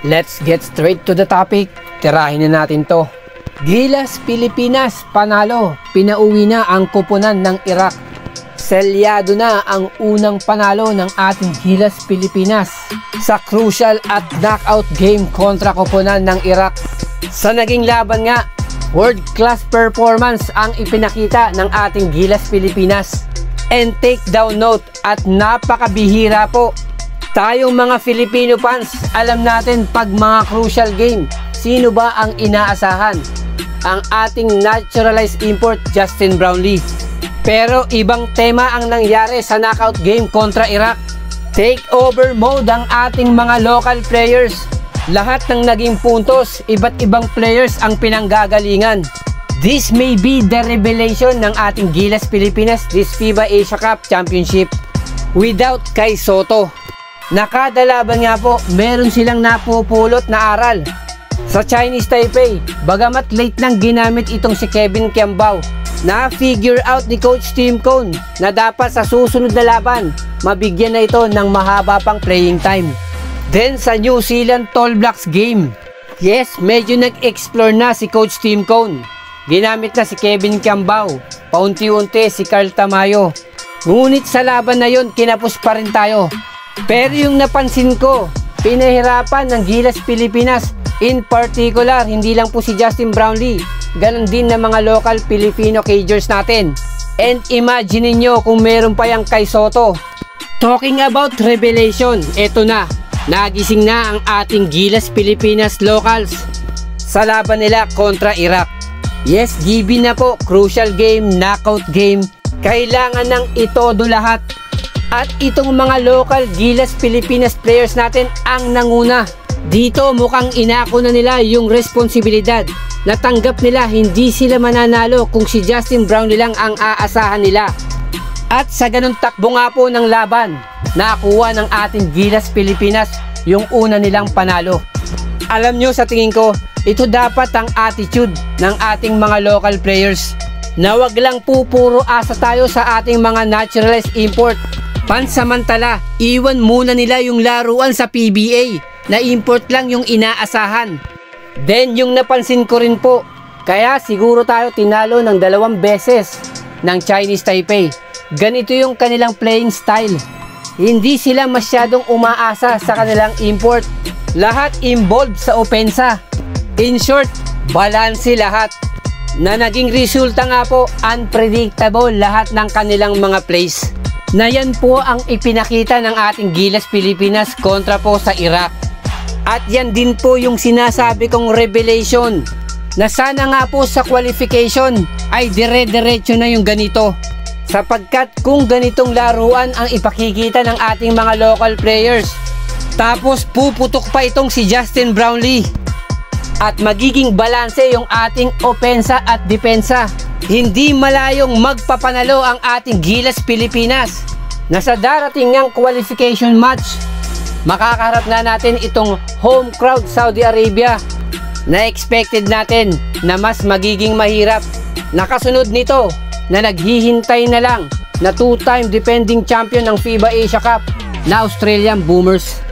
Let's get straight to the topic. Tirahin na natin to. Gilas Pilipinas panalo. Pinauwi na ang koponan ng Iraq. Selyado na ang unang panalo ng ating Gilas Pilipinas sa crucial at knockout game kontra koponan ng Iraq. Sa naging laban nga, world-class performance ang ipinakita ng ating Gilas Pilipinas. And take down note at napakabihira po. Tayong mga Filipino fans, alam natin pag mga crucial game, sino ba ang inaasahan? Ang ating naturalized import Justin Brownlee. Pero ibang tema ang nangyari sa knockout game kontra Iraq. Takeover mode ang ating mga local players. Lahat ng naging puntos, iba't ibang players ang pinanggagalingan. This may be the revelation ng ating Gilas Pilipinas this FIBA Asia Cup Championship without Kai Sotto. Nakadalaban nga po, meron silang napupulot na aral. Sa Chinese Taipei, bagamat late nang ginamit itong si Kevin Kiambao, na-figure out ni Coach Tim Cone na dapat sa susunod na laban, mabigyan na ito ng mahaba pang playing time. Then sa New Zealand Tall Blacks game, yes, medyo nag-explore na si Coach Tim Cone. Ginamit na si Kevin Kiambao, paunti-unti si Carl Tamayo. Ngunit sa laban na yon, kinapos pa rin tayo. Pero yung napansin ko, pinahirapan ng Gilas Pilipinas, in particular, hindi lang po si Justin Brownlee, ganon din ng mga local Filipino cagers natin. And imagine niyo kung meron pa yung Kai Sotto. Talking about revelation, eto na, nagising na ang ating Gilas Pilipinas locals sa laban nila kontra Iraq. Yes, given na po, crucial game, knockout game, kailangan ng itodo lahat. At itong mga local Gilas Pilipinas players natin ang nanguna. Dito mukhang inako na nila yung responsibilidad. Natanggap nila hindi sila mananalo kung si Justin Brownlee lang ang aasahan nila. At sa ganun takbo nga po ng laban, nakuha ng ating Gilas Pilipinas yung una nilang panalo. Alam nyo, sa tingin ko, ito dapat ang attitude ng ating mga local players. Na wag lang po puro asa tayo sa ating mga naturalized import. Pansamantala, iwan muna nila yung laruan sa PBA na import lang yung inaasahan. Then yung napansin ko rin po, kaya siguro tayo tinalo ng 2 beses ng Chinese Taipei. Ganito yung kanilang playing style. Hindi sila masyadong umaasa sa kanilang import. Lahat involved sa opensa. In short, balanse lahat. Na naging resulta nga po, unpredictable lahat ng kanilang mga plays. Na yan po ang ipinakita ng ating Gilas Pilipinas kontra po sa Iraq. At yan din po yung sinasabi kong revelation, na sana nga po sa qualification ay dire-diretso na yung ganito. Sapagkat kung ganitong laruan ang ipakikita ng ating mga local players, tapos puputok pa itong si Justin Brownlee, at magiging balanse yung ating opensa at depensa, hindi malayong magpapanalo ang ating Gilas Pilipinas na sa darating ngang qualification match. Makakaharap na natin itong home crowd Saudi Arabia na expected natin na mas magiging mahirap. Nakasunod nito na naghihintay na lang na 2-time defending champion ng FIBA Asia Cup na Australian Boomers.